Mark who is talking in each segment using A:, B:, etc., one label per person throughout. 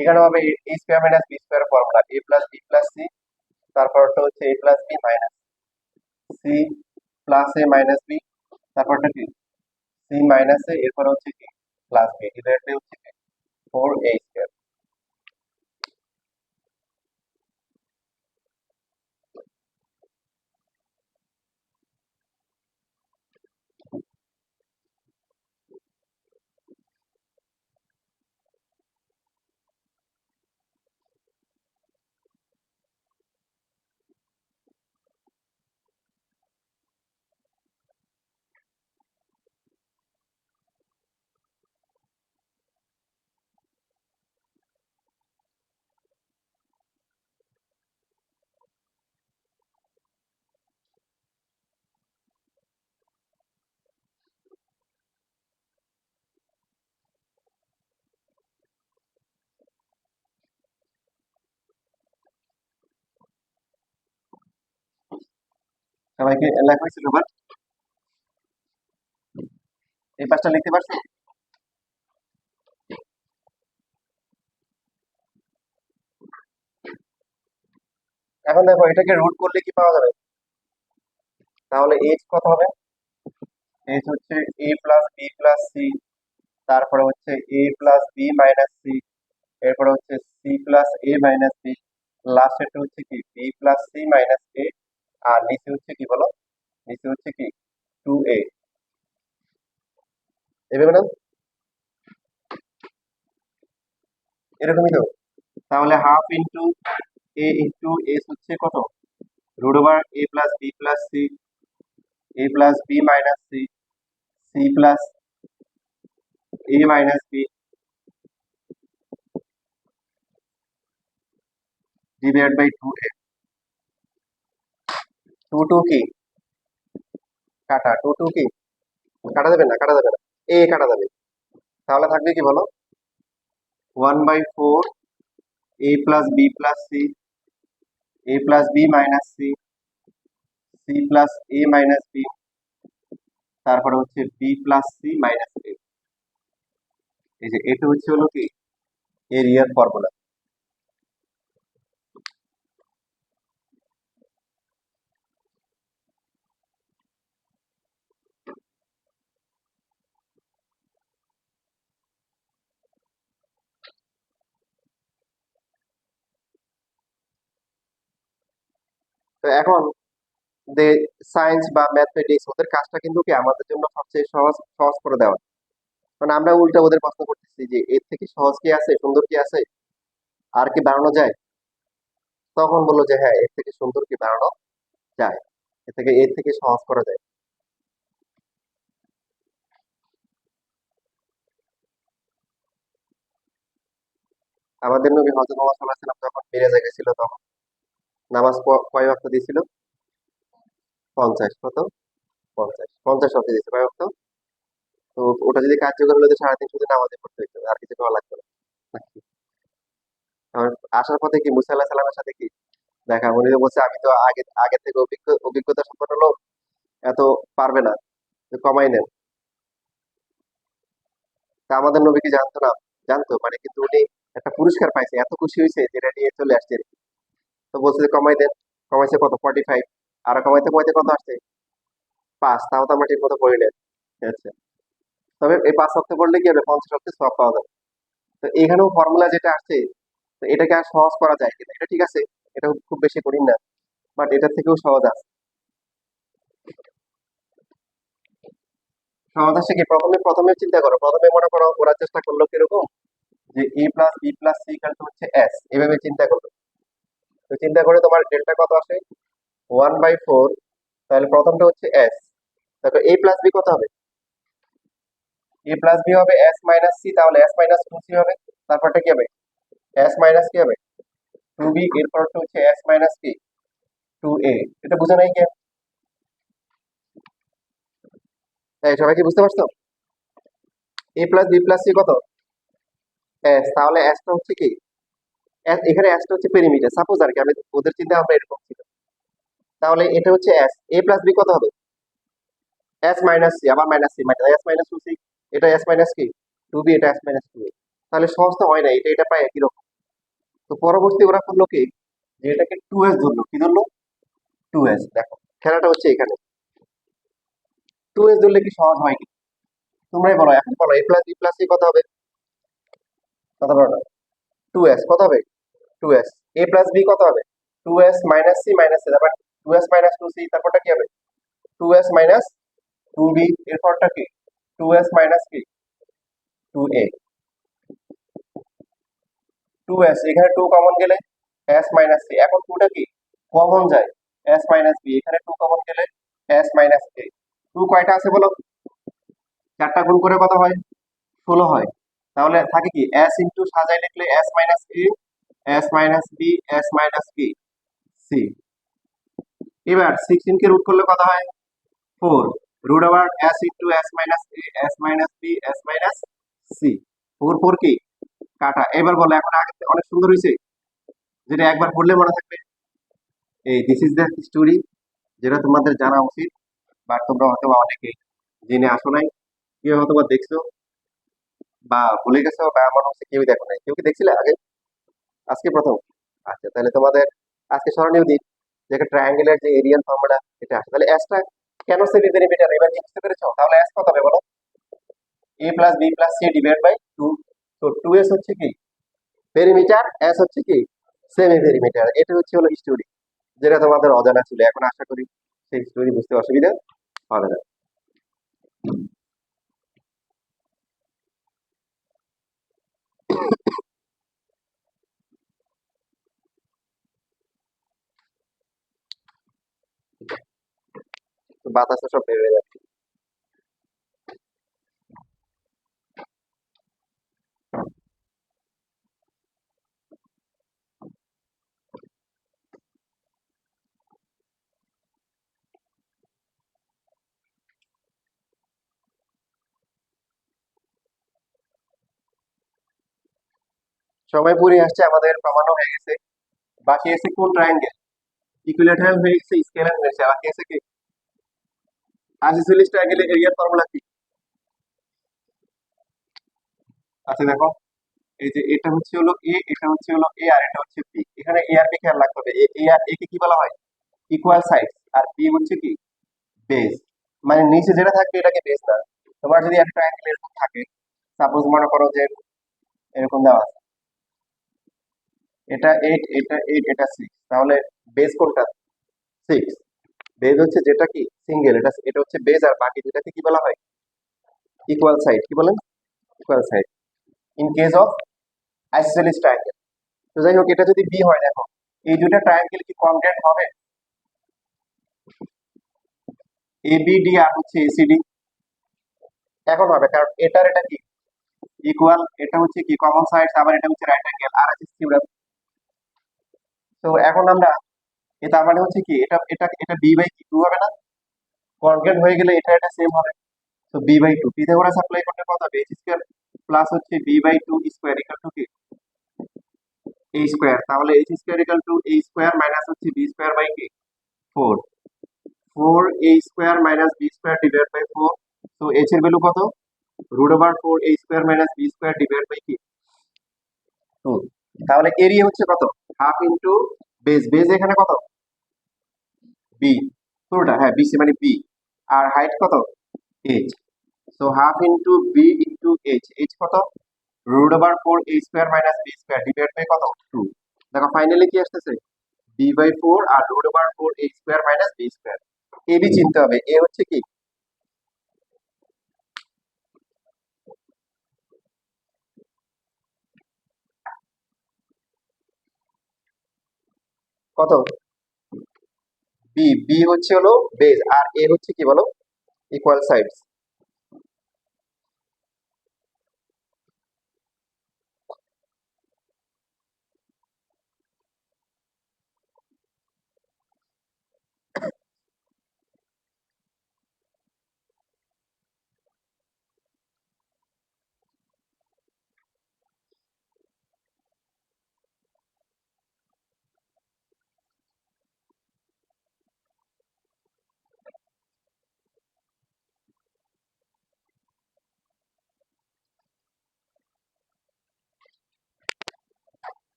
A: এখানে হবে A square minus B square formula A plus B plus C, তারপরটা হচ্ছে A plus B minus C plus A minus B, তারপরটা কি C minus এ, এরপর হচ্ছে কি প্লাস বি, ডিভাইডেড হচ্ছে কি 4a স্কোয়ার। সবাইকে লেখা হয়েছিল আবার এই পাঁচটা লিখতে পারছো? এখন দেখো এটাকে রুট করলে কি পাওয়া যাবে, তাহলে এইচ কত হবে, এইচ হচ্ছে A plus B plus C, তারপরে হচ্ছে A plus B minus C, এরপরে হচ্ছে সি প্লাস এ মাইনাস বি, লাস্টেরটা হচ্ছে কি বি প্লাস সি মাইনাস এ, আর নিচে হচ্ছে কি বলো, নিচে হচ্ছে কি 2a। এভাবে না, এরকমই তো। তাহলে half into a into s হচ্ছে কত, root over a plus B plus c, a plus B minus c, c plus A minus b divide by 2a। 2 কি কাটা, 2 কি কাটা যাবে না, কাটা যাবে না, এ কাটা যাবে, তাহলে থাকবে কি বলো 1/4 a plus B plus c, a plus B minus c, c plus A minus b, তারপরে হচ্ছে b plus c minus a. এই যে এটা হচ্ছে হলো কি এরিয়ার ফর্মুলা। তো এখন যে সায়েন্স বা ম্যাথমেটিক্স ওদের কাজটা কিন্তু কি আমাদের জন্য সবচেয়ে সহজ সহজ করে দেওয়া, মানে আমরা উল্টা ওদের প্রশ্ন করতেছি যে এর থেকে সহজ কি আছে, সুন্দর কি আছে, আর কি বাড়ানো যায়, তখন বললো যে হ্যাঁ এর থেকে সুন্দর কি বাড়ানো যায়, এর থেকে সহজ করা যায়। আমাদের নবী হযরত মুহাম্মদ সাল্লাল্লাহু আলাইহি ওয়াসাল্লাম যখন মিরাজে গেছিল তখন নামাজ কয় ওয়াক্ত দিয়েছিল, 50। কত 50, 50 ওয়াক্ত দিয়েছে কয় ওয়াক্ত, তো ওটা যদি কার্যকর হলে তো 350 দিন নামাজে পড়তে হইতো, আর কিছু করা লাগতো না। আর আসার পথে কি মুসা আল্লাহ সাল্লামের সাথে কি দেখা, উনি তো বলছে আমি তো আগে আগে থেকে অভিজ্ঞতা সম্পন্ন লোক, এত পারবে না, তো কমাই নেন। তা আমাদের নবী কি জানতো না, জানতো, মানে কিন্তু উনি একটা পুরস্কার পাইছে, এত খুশি হয়েছে যেটা নিয়ে চলে আসছে, তো বলছে যে কমাই দেন, কমাইছে কত 45, আর কমাইতে কমাইতে কত আসছে 5, তাও তো আমরা ঠিক মতো পড়ি নেন। আচ্ছা, তবে এই 5 সপ্তাহ পড়লে কি হবে, 50 সপ্তাহে সব পাওয়া যাবে। তো এখানেও ফর্মুলা যেটা আসছে, তো এটাকে আর সহজ করা যায় কিনা, এটা ঠিক আছে, এটা খুব বেশি কঠিন না, বাট এটার থেকেও সহজ আছে। সহজ আছে কি, প্রথমে প্রথমে চিন্তা করো, প্রথমে মনে করো ওরা চেষ্টা করলো কিরকম, যে a plus B plus c equal to হচ্ছে এস, এভাবে চিন্তা করলো। তো চিন্তা করে তোমার ডেল্টা কত আসে 1/4, তাহলে প্রথমটা হচ্ছে এস, তারপর এ প্লাস বি কত হবে, এ প্লাস বি হবে এস মাইনাস সি, তাহলে এস মাইনাস 2 সি হবে, তারপরটা কি হবে এস মাইনাস কি হবে 2 বি, এরপরটা হচ্ছে এস মাইনাস কি 2 এ। এটা বুঝা নাই কি, এই সবাই কি বুঝতে পারছো, এ প্লাস বি প্লাস সি কত এস, তাহলে এসটা হচ্ছে কি এখানে এসটা হচ্ছে পেরিমিটার, সাপোজ আর কি, আমি ওদের চিন্তা ভাবনা এরকম ছিল, তাহলে এটা হচ্ছে এস, এ প্লাস বি কত হবে এস মাইনাস সি, আবার মাইনাস সি, মানে এস মাইনাস 2 সি, এটা এস মাইনাস কি 2 বি, এটা এস মাইনাস 2 এ। তাহলে সহজ তো হয় না, এটা এটা প্রায় একই রকম। তো পরবর্তী ওরা করলো কি, যে এটাকে 2s ধরলো। কি ধরলো? 2s। দেখো খেলাটা হচ্ছে এখানে, 2s ধরলে কি সহজ হয় কি? তোমরাই বলো, এখন বলো, a plus B plus c কত হবে? কত বলো? 2s কত হবে? 2s। a প্লাস বি কত হবে? 2s minus C minus C, তারপর 2s মাইনাস 2c, তারপরটা কি হবে? 2s মাইনাস 2b, এরপরটা কি? 2s মাইনাস কি? 2a। 2s, এখানে 2 কমন গেলে s মাইনাস c। এখন 2টা কি কমন যায়? s মাইনাস b, এখানে 2 কমন গেলে s মাইনাস a। 2 কয়টা আছে বলো? 4টা গুণ করে কত হয়? 16 হয়। তাহলে থাকে কি, s ইনটু সাজায় লিখলে s minus a, s minus b, s minus কি c। এবার 16 কে রুট করলে কত হয়? 4। রুট আবার s into s minus a, s minus b, s minus c। 4 4 কি কাটা। এবার বলো, এখন আগে থেকে অনেক সুন্দর হয়েছে, যেটা একবার পড়লে মনে থাকবে। এই দিস ইজ দ্য স্টোরি, যেটা তোমাদের জানা উচিত, বা তোমরা হয়তো বা অনেকে জেনে আসো নাই, কেউ হয়তো বা দেখছো বা ভুলে গেছো, বা এমন হচ্ছে কেউই দেখো নাই। কেউ কি দেখছিলে আগে? আজকে প্রথম? আচ্ছা, তাহলে তোমাদের আজকে স্মরণীয় দিন, যে একটা ট্রায়াঙ্গেলের যে এরিয়াল ফর্মুলা এটা আসে। তাহলে এসটা কেন সেমি পেরিমিটার, এবার কি বুঝতে পেরেছো? তাহলে এস কত হবে বলো? A plus B plus c divide by 2। তো 2s হচ্ছে কি পেরিমিটার, এস হচ্ছে কি সেমি পেরিমিটার। এটা হচ্ছে হলো স্টোরি, যেটা তোমাদের অজানা ছিল। এখন আশা করি সেই স্টোরি বুঝতে অসুবিধা হবে না। তো বাতাসটা সব বের হয়ে যাচ্ছে। সময় পুরিয়ে আসছে, আমাদের প্রমাণও হয়ে গেছে। বাকি আছে কোন ট্রায়াঙ্গেল? ইকুইল্যাটারাল হয়ে গেছে, স্কেলার হয়েছে, বাকি আছে কি আইসোসেলিস ট্রায়াঙ্গেলের এরিয়ার ফর্মুলা কি আছে? দেখো, এই যে এটা হচ্ছে হলো এ, এটা হচ্ছে হলো এ, আর এটা হচ্ছে বি। এখানে এ আর বি খেয়াল রাখতে হবে। এ আর এ কে কি বলা হয়? Equal sides. আর বি হচ্ছে কি বেস। মানে নিচে যেটা থাকবে এটাকে বেস না। তোমার যদি একটা ট্রায়াঙ্গেল এরকম থাকে, সাপোজ মনে করো যে এরকম দেওয়া আছে, এটা 8, এটা 8, এটা 6, তাহলে বেস কোনটা? 6। বেস হচ্ছে যেটা কি সিঙ্গেল, এটা এটা হচ্ছে বেস, আর বাকি দুটাকে কি বলা হয়? Equal side. কি বলেন? Equal side in case of isosceles triangle. তো যাই হোক, এটা যদি বি হয়, দেখো এই দুটা ট্রায়াঙ্গেল কি কনগ্রেট হবে? এ বি ডি আর হচ্ছে এসিডি। এখন হবে, কারণ এটার এটা কি ইকুয়াল, এটা হচ্ছে কি কমন সাইডস, আবার এটা হচ্ছে রাইট অ্যাঙ্গেল, আর আছে থিওরেম। তো এখন আমরা এটা মানে হচ্ছে কি, এটা এটা এটা বি বাই কি 2 হবে না? কনগ্রেট হয়ে গেলে এটা এটা সেম হবে। তো বি বাই 2 পিথাগোরাস অ্যাপ্লাই করলে কত হবে? এইচ স্কয়ার প্লাস হচ্ছে B by 2 square equal to কি এ স্কয়ার। তাহলে H square equal to A square minus হচ্ছে বি স্কয়ার বাই কি 4। 4 A square minus B square divide by 4। তো H এর ভ্যালু কত? Root over 4 A square minus B square divide by কি 2। তাহলে area হচ্ছে কত? Half into base. বেস এখানে কত? বি, পুরোটা, হ্যাঁ বিসি মানে বি। আর হাইট কত? H. So half into B into H. H কত? Root over 4 A square minus B square divide by কত 2। দেখো ফাইনালি কি আসতেছে? বি বাই 4 আর root over 4 A square minus B square. A B চিনতে হবে। এ হচ্ছে কি কত? বি। বি হচ্ছে হলো বেস, আর এ হচ্ছে কি বলো? Equal sides.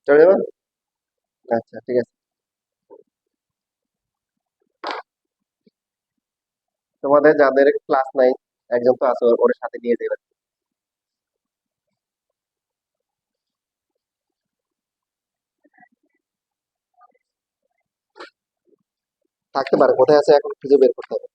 A: চলে যাবেন? আচ্ছা ঠিক আছে। তোমাদের যাদের ক্লাস নাই একজন তো আছে, ওর সাথে নিয়ে যাবে। থাকতে পারে, কোথায় আছে এখন খুঁজে বের করতে হবে।